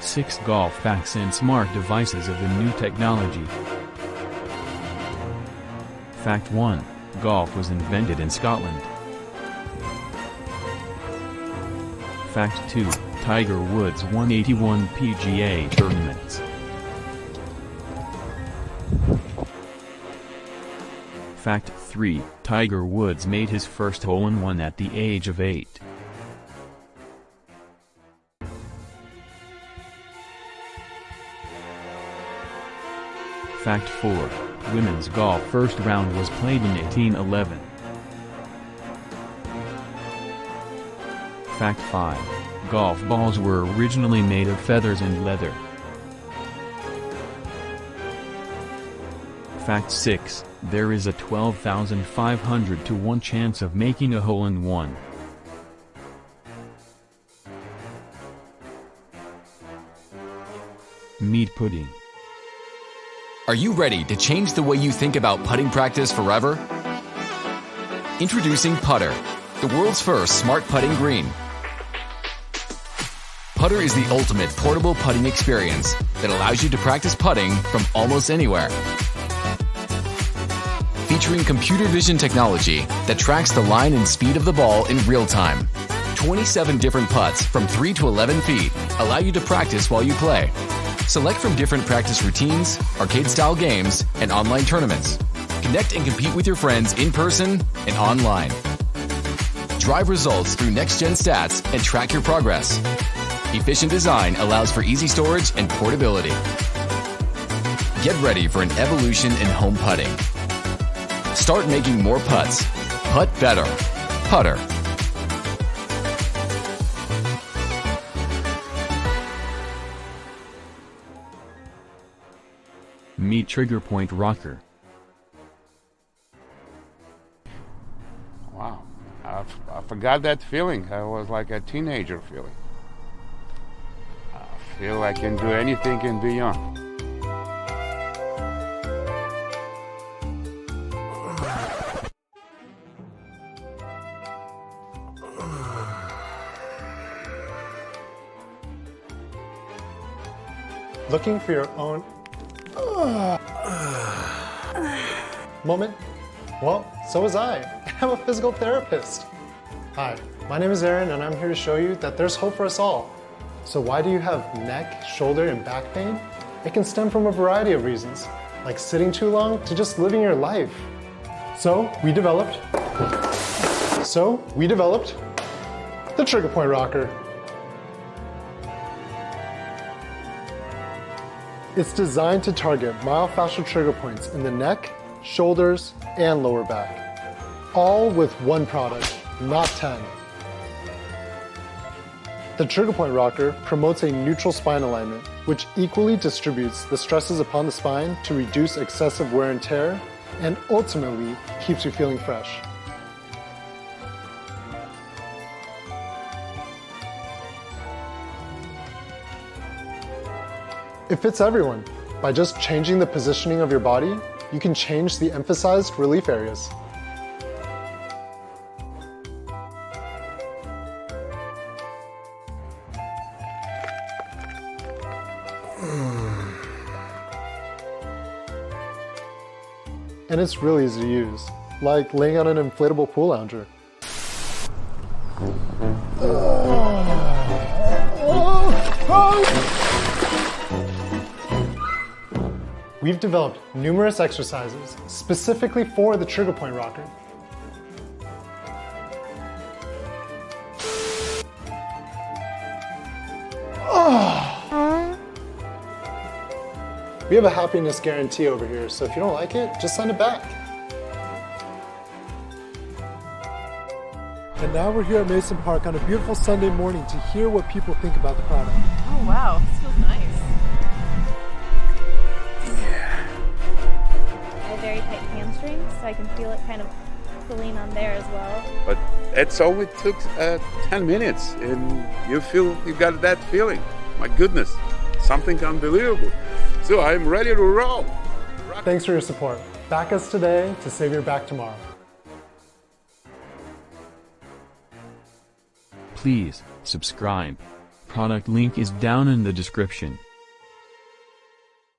6 golf facts and smart devices of the new technology. Fact 1. Golf was invented in Scotland. Fact 2. Tiger Woods won 81 PGA tournaments. Fact 3. Tiger Woods made his first hole-in-one at the age of 8. Fact 4. Women's golf first round was played in 1811. Fact 5. Golf balls were originally made of feathers and leather. Fact 6. There is a 12,500 to 1 chance of making a hole-in-one. Meat pudding. Are you ready to change the way you think about putting practice forever? Introducing PUTTR, the world's first smart putting green. PUTTR is the ultimate portable putting experience that allows you to practice putting from almost anywhere. Featuring computer vision technology that tracks the line and speed of the ball in real time. 27 different putts from 3 to 11 feet allow you to practice while you play. Select from different practice routines, arcade-style games, and online tournaments. Connect and compete with your friends in person and online. Drive results through next-gen stats and track your progress. Efficient design allows for easy storage and portability. Get ready for an evolution in home putting. Start making more putts. Putt better. PUTTR. Meet Trigger Point Rocker. Wow, I forgot that feeling. I was like a teenager feeling. I feel I can do anything and beyond. Looking for your own moment? Well, so was I. I'm a physical therapist. Hi, my name is Aaron and I'm here to show you that there's hope for us all. So why do you have neck, shoulder, and back pain? It can stem from a variety of reasons, like sitting too long to just living your life. So we developed the Trigger Point Rocker. It's designed to target myofascial trigger points in the neck, shoulders, and lower back. All with one product, not 10. The Trigger Point Rocker promotes a neutral spine alignment, which equally distributes the stresses upon the spine to reduce excessive wear and tear, and ultimately keeps you feeling fresh. It fits everyone. By just changing the positioning of your body, you can change the emphasized relief areas. And it's really easy to use, like laying on an inflatable pool lounger. We've developed numerous exercises specifically for the Trigger Point Rocker. We have a happiness guarantee over here, so if you don't like it, just send it back. And now we're here at Mason Park on a beautiful Sunday morning to hear what people think about the product. Oh wow, this feels nice. Very tight hamstrings, so I can feel it kind of pulling on there as well. But that's all it took 10 minutes, and you got that feeling. My goodness, something unbelievable. So I'm ready to roll. Thanks for your support. Back us today to save your back tomorrow. Please subscribe. product link is down in the description.